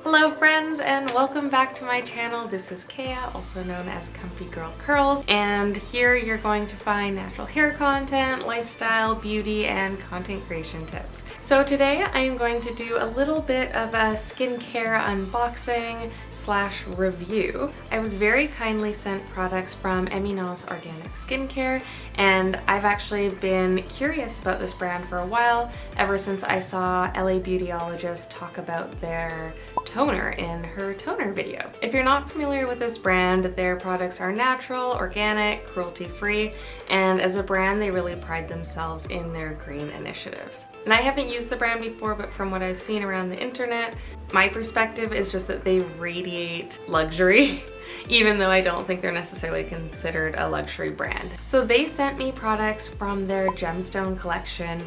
Hello friends and welcome back to my channel. This is Kea, also known as Comfy Girl Curls, and here you're going to find natural hair content, lifestyle, beauty, and content creation tips. So today I am going to do a little bit of a skincare unboxing slash review. I was very kindly sent products from Eminence Organic Skin Care, and I've actually been curious about this brand for a while, ever since I saw LA Beautyologist talk about their toner in her toner video. If you're not familiar with this brand, their products are natural, organic, cruelty-free, and as a brand they really pride themselves in their green initiatives. And I haven't used the brand before, but from what I've seen around the internet, my perspective is just that they radiate luxury, even though I don't think they're necessarily considered a luxury brand. So they sent me products from their Gemstone Collection.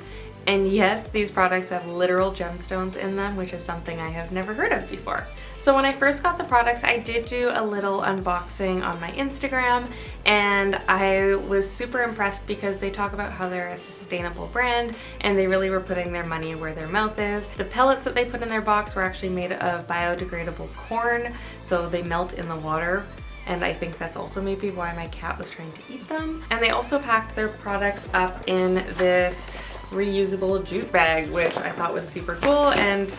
And yes, these products have literal gemstones in them, which is something I have never heard of before. So when I first got the products, I did do a little unboxing on my Instagram, and I was super impressed because they talk about how they're a sustainable brand and they really were putting their money where their mouth is. The pellets that they put in their box were actually made of biodegradable corn, so they melt in the water. And I think that's also maybe why my cat was trying to eat them. And they also packed their products up in this reusable jute bag, which I thought was super cool, and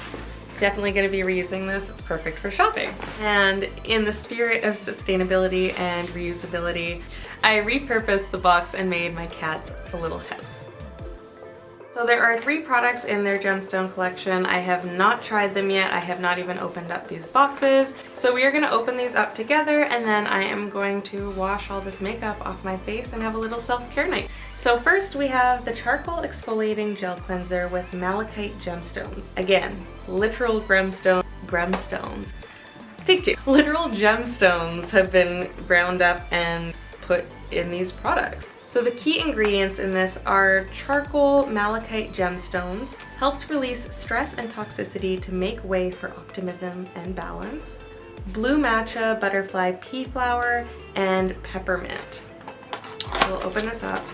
definitely going to be reusing this. It's perfect for shopping. And in the spirit of sustainability and reusability, I repurposed the box and made my cats a little house. So there are 3 products in their Gemstone collection. I have not tried them yet. I have not even opened up these boxes. So we are going to open these up together, and then I am going to wash all this makeup off my face and have a little self-care night. So first we have the Charcoal Exfoliating Gel Cleanser with Malachite Gemstones. Again, literal gemstones. Take 2. Literal gemstones have been ground up and put in these products. So the key ingredients in this are charcoal malachite gemstones, helps release stress and toxicity to make way for optimism and balance, blue matcha butterfly pea flower, and peppermint. So we'll open this up.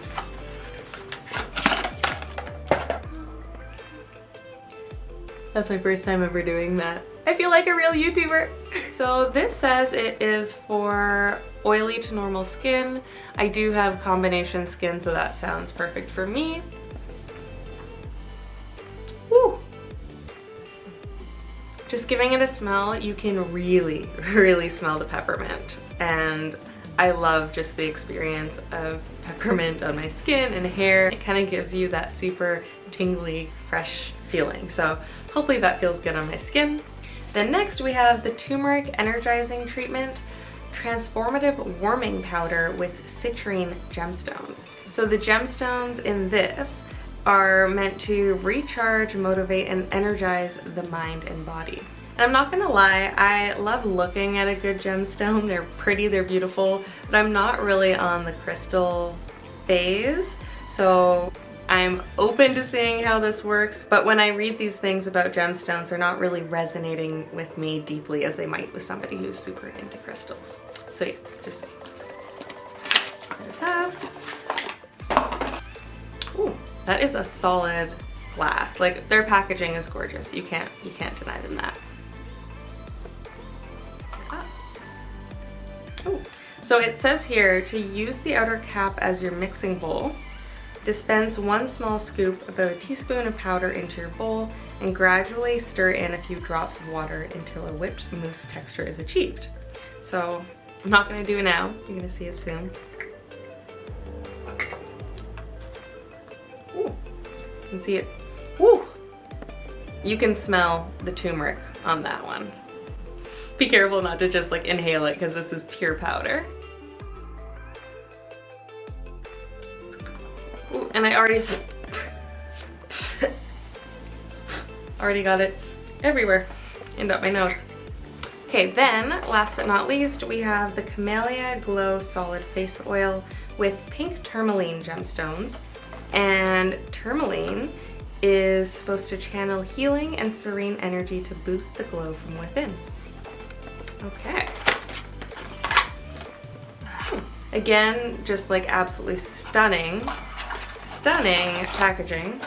That's my first time ever doing that. I feel like a real YouTuber. So this says it is for oily to normal skin. I do have combination skin, so that sounds perfect for me. Woo! Just giving it a smell, you can really, really smell the peppermint. And I love just the experience of peppermint on my skin and hair. It kind of gives you that super tingly, fresh feeling. So hopefully that feels good on my skin. Then next we have the Tumeric Energizing Treatment Transformative Warming Powder with Citrine Gemstones. So the gemstones in this are meant to recharge, motivate, and energize the mind and body. And I'm not gonna lie, I love looking at a good gemstone. They're pretty, they're beautiful, but I'm not really on the crystal phase. So I'm open to seeing how this works, but when I read these things about gemstones, they're not really resonating with me deeply as they might with somebody who's super into crystals. So yeah, just saying. Open this up. Ooh, that is a solid glass. Like, their packaging is gorgeous. You can't deny them that. Ooh. So it says here to use the outer cap as your mixing bowl. Dispense 1 small scoop, about a teaspoon of powder into your bowl, and gradually stir in a few drops of water until a whipped mousse texture is achieved. So I'm not going to do it now. You're going to see it soon. Ooh, you can see it. Woo! You can smell the turmeric on that one. Be careful not to just like inhale it, because this is pure powder. Ooh, and I already got it everywhere and up my nose. Okay, then last but not least, we have the Camelia Glow Solid Face Oil with pink tourmaline gemstones. And tourmaline is supposed to channel healing and serene energy to boost the glow from within. Okay. Again, just like absolutely stunning packaging.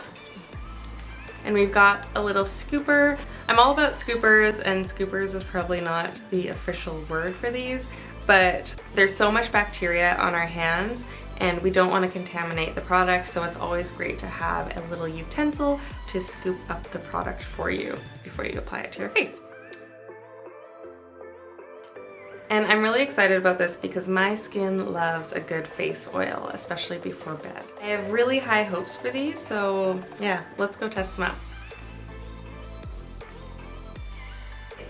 And we've got a little scooper I'm all about scoopers, and scoopers is probably not the official word for these, but there's so much bacteria on our hands and we don't want to contaminate the product, so it's always great to have a little utensil to scoop up the product for you before you apply it to your face. And I'm really excited about this because my skin loves a good face oil, especially before bed. I have really high hopes for these, so yeah, let's go test them out.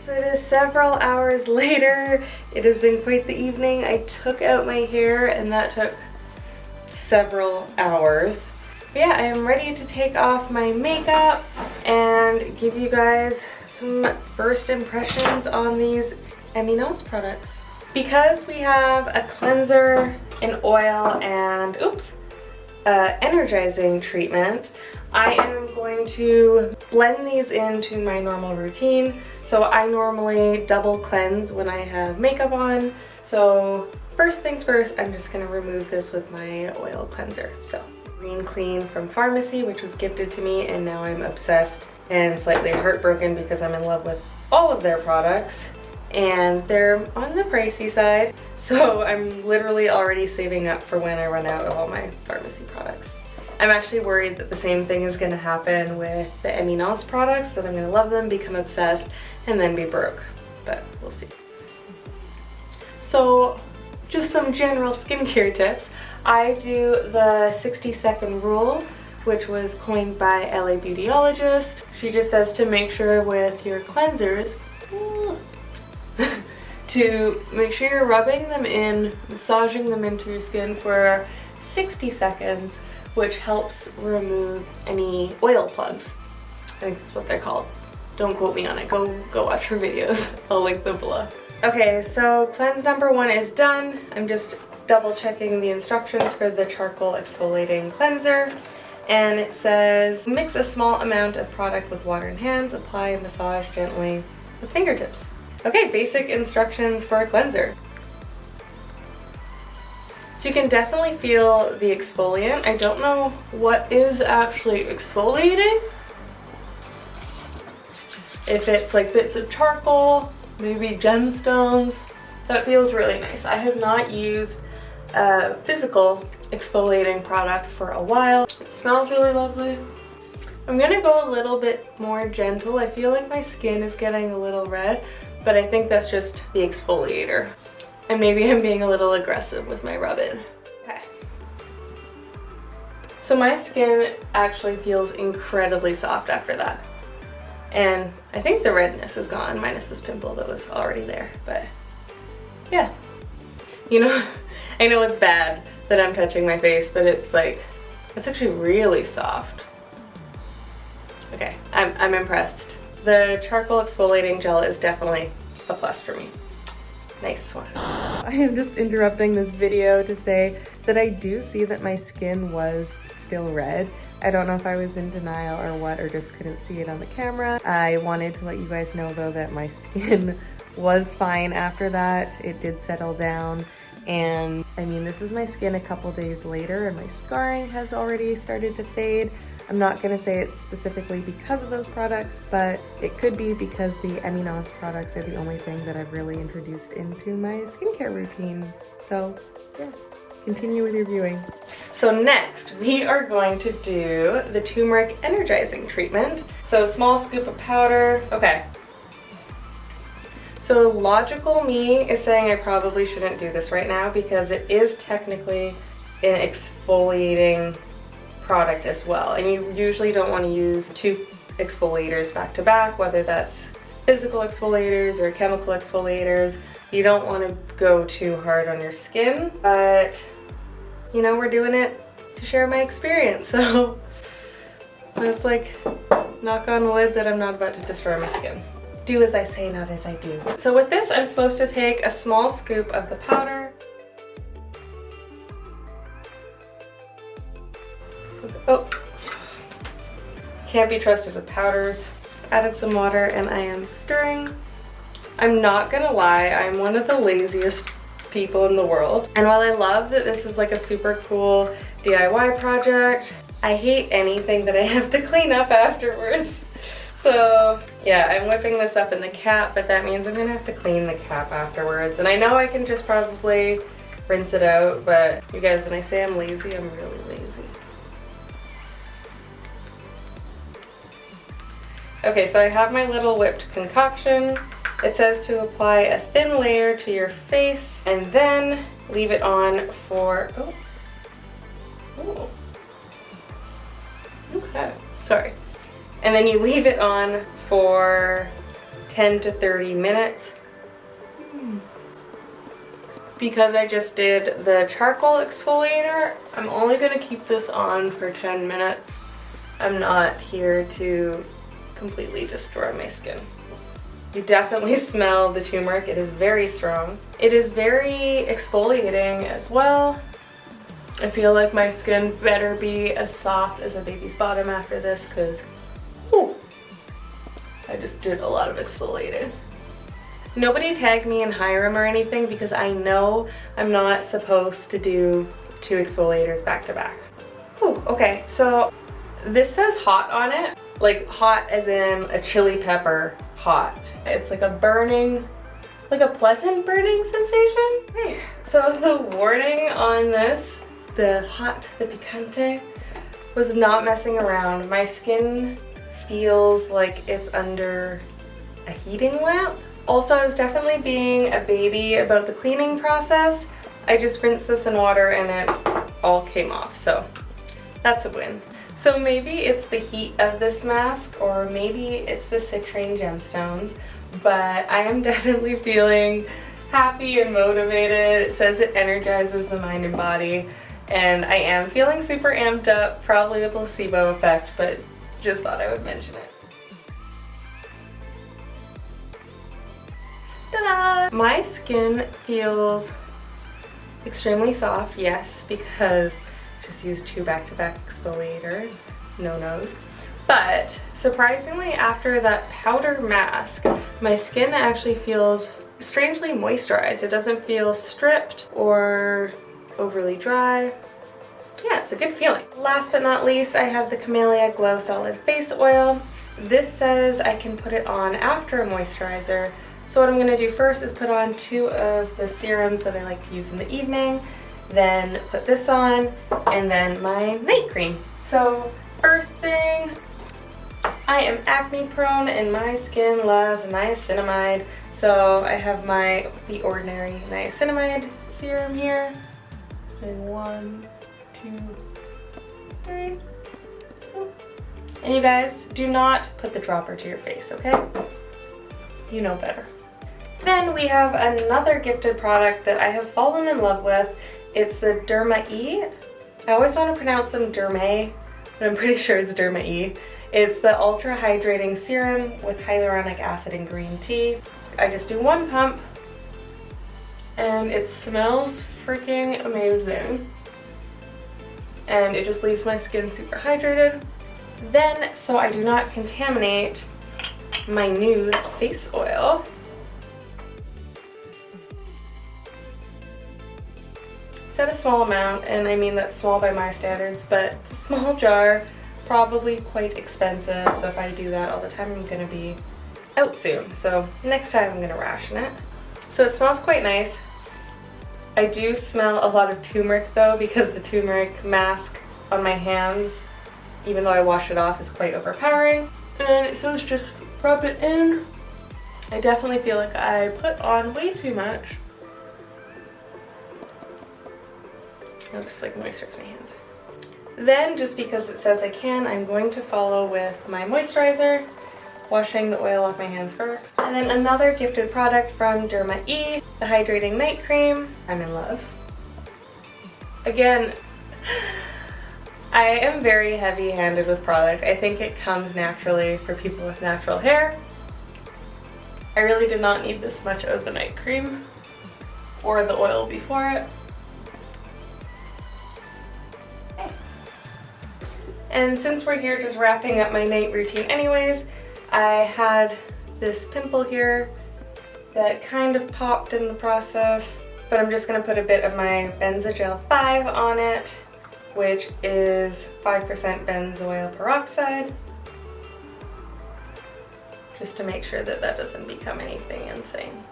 So it is several hours later. It has been quite the evening. I took out my hair and that took several hours. But yeah, I am ready to take off my makeup and give you guys some first impressions on these Éminence products. Because we have a cleanser, an oil, and energizing treatment, I am going to blend these into my normal routine. So I normally double cleanse when I have makeup on. So first things first, I'm just gonna remove this with my oil cleanser. So Green Clean from Farmacy, which was gifted to me, and now I'm obsessed and slightly heartbroken because I'm in love with all of their products. And they're on the pricey side, so I'm literally already saving up for when I run out of all my Farmacy products. I'm actually worried that the same thing is going to happen with the Éminence products, that I'm going to love them, become obsessed, and then be broke, but we'll see. So just some general skincare tips. I do the 60-second rule, which was coined by LA Beautyologist. She just says to make sure with your cleansers, to make sure you're rubbing them in, massaging them into your skin for 60 seconds, which helps remove any oil plugs. I think that's what they're called. Don't quote me on it. Go watch her videos. I'll link them below. Okay, so cleanse number 1 is done. I'm just double checking the instructions for the charcoal exfoliating cleanser. And it says, mix a small amount of product with water and hands, apply and massage gently with fingertips. Okay, basic instructions for a cleanser. So you can definitely feel the exfoliant. I don't know what is actually exfoliating. If it's like bits of charcoal, maybe gemstones, that feels really nice. I have not used a physical exfoliating product for a while. It smells really lovely. I'm gonna go a little bit more gentle. I feel like my skin is getting a little red, but I think that's just the exfoliator. And maybe I'm being a little aggressive with my rub-in. Okay. So my skin actually feels incredibly soft after that. And I think the redness is gone, minus this pimple that was already there, but yeah. You know, I know it's bad that I'm touching my face, but it's like, it's actually really soft. Okay, I'm impressed. The charcoal exfoliating gel is definitely a plus for me. Nice one. I am just interrupting this video to say that I do see that my skin was still red. I don't know if I was in denial or what, or just couldn't see it on the camera. I wanted to let you guys know though that my skin was fine after that. It did settle down. And I mean, this is my skin a couple days later and my scarring has already started to fade. I'm not gonna say it's specifically because of those products, but it could be because the Éminence products are the only thing that I've really introduced into my skincare routine. So yeah, continue with your viewing. So next, we are going to do the Tumeric Energizing treatment. So a small scoop of powder, okay. So logical me is saying I probably shouldn't do this right now because it is technically an exfoliating product as well, and you usually don't want to use 2 exfoliators back to back, whether that's physical exfoliators or chemical exfoliators. You don't want to go too hard on your skin, but you know, we're doing it to share my experience, so it's like, knock on wood that I'm not about to destroy my skin. Do as I say, not as I do. So with this, I'm supposed to take a small scoop of the powder. Oh, can't be trusted with powders. Added some water and I am stirring. I'm not gonna lie, I'm one of the laziest people in the world. And while I love that this is like a super cool DIY project, I hate anything that I have to clean up afterwards. So yeah, I'm whipping this up in the cap, but that means I'm gonna have to clean the cap afterwards. And I know I can just probably rinse it out, but you guys, when I say I'm lazy, I'm really lazy. Okay, so I have my little whipped concoction. It says to apply a thin layer to your face and then leave it on for, okay, sorry. And then you leave it on for 10 to 30 minutes. Because I just did the charcoal exfoliator, I'm only gonna keep this on for 10 minutes. I'm not here to completely destroy my skin. You definitely smell the turmeric. It is very strong. It is very exfoliating as well. I feel like my skin better be as soft as a baby's bottom after this, because I just did a lot of exfoliating. Nobody tag me in Hiram or anything because I know I'm not supposed to do 2 exfoliators back to back. Okay, so this says hot on it, like hot as in a chili pepper hot. It's like a burning, like a pleasant burning sensation. Okay, so the warning on this, the picante, was not messing around. My skin feels like it's under a heating lamp. Also, I was definitely being a baby about the cleaning process. I just rinsed this in water and it all came off, so that's a win. So maybe it's the heat of this mask, or maybe it's the citrine gemstones, but I am definitely feeling happy and motivated. It says it energizes the mind and body, and I am feeling super amped up, probably a placebo effect, but just thought I would mention it. Ta-da! My skin feels extremely soft, yes, because just used 2 back-to-back exfoliators, no-nos. But surprisingly, after that powder mask, my skin actually feels strangely moisturized. It doesn't feel stripped or overly dry. Yeah, it's a good feeling. Last but not least, I have the Camelia Glow Solid Face Oil. This says I can put it on after a moisturizer. So what I'm gonna do first is put on 2 of the serums that I like to use in the evening, then put this on, and then my night cream. So first thing, I am acne prone and my skin loves niacinamide. So I have the Ordinary niacinamide serum here. And 1, 2, 3. And you guys, do not put the dropper to your face, okay? You know better. Then we have another gifted product that I have fallen in love with. It's the Derma E. I always want to pronounce them Derma, but I'm pretty sure it's Derma E. It's the Ultra Hydrating Serum with hyaluronic acid and green tea. I just do 1 pump, and it smells freaking amazing. And it just leaves my skin super hydrated. Then, so I do not contaminate my new face oil, said a small amount, and I mean that's small by my standards, but it's a small jar, probably quite expensive, so if I do that all the time I'm gonna be out soon. So next time I'm gonna ration it. So it smells quite nice. I do smell a lot of turmeric though, because the turmeric mask on my hands, even though I wash it off, is quite overpowering. And so it's just rub it in. I definitely feel like I put on way too much. I'll just like moisturize my hands. Then, just because it says I can, I'm going to follow with my moisturizer, washing the oil off my hands first. And then another gifted product from Derma E, the Hydrating Night Cream. I'm in love. Again, I am very heavy-handed with product. I think it comes naturally for people with natural hair. I really did not need this much of the night cream or the oil before it. And since we're here just wrapping up my night routine anyways, I had this pimple here that kind of popped in the process, but I'm just gonna put a bit of my Benzogel 5 on it, which is 5% benzoyl peroxide. just to make sure that that doesn't become anything insane.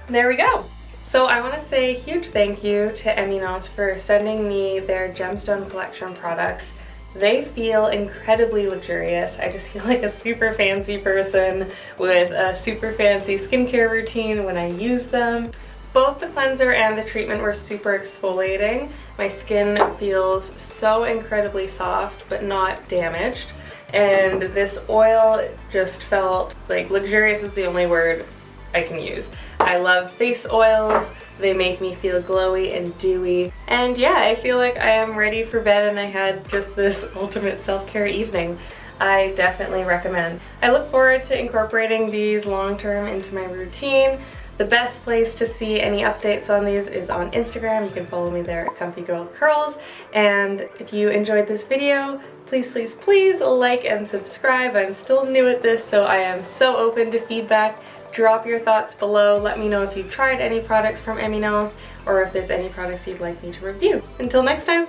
There we go. So I want to say a huge thank you to Éminence for sending me their Gemstone Collection products. They feel incredibly luxurious. I just feel like a super fancy person with a super fancy skincare routine when I use them. Both the cleanser and the treatment were super exfoliating. My skin feels so incredibly soft but not damaged. And this oil just felt like luxurious is the only word I can use. I love face oils. They make me feel glowy and dewy. And yeah, I feel like I am ready for bed and I had just this ultimate self-care evening. I definitely recommend. I look forward to incorporating these long-term into my routine. The best place to see any updates on these is on Instagram. You can follow me there at Comfy Girl Curls. And if you enjoyed this video, please, please, please like and subscribe. I'm still new at this, so I am so open to feedback. Drop your thoughts below. Let me know if you've tried any products from Éminence or if there's any products you'd like me to review. Until next time.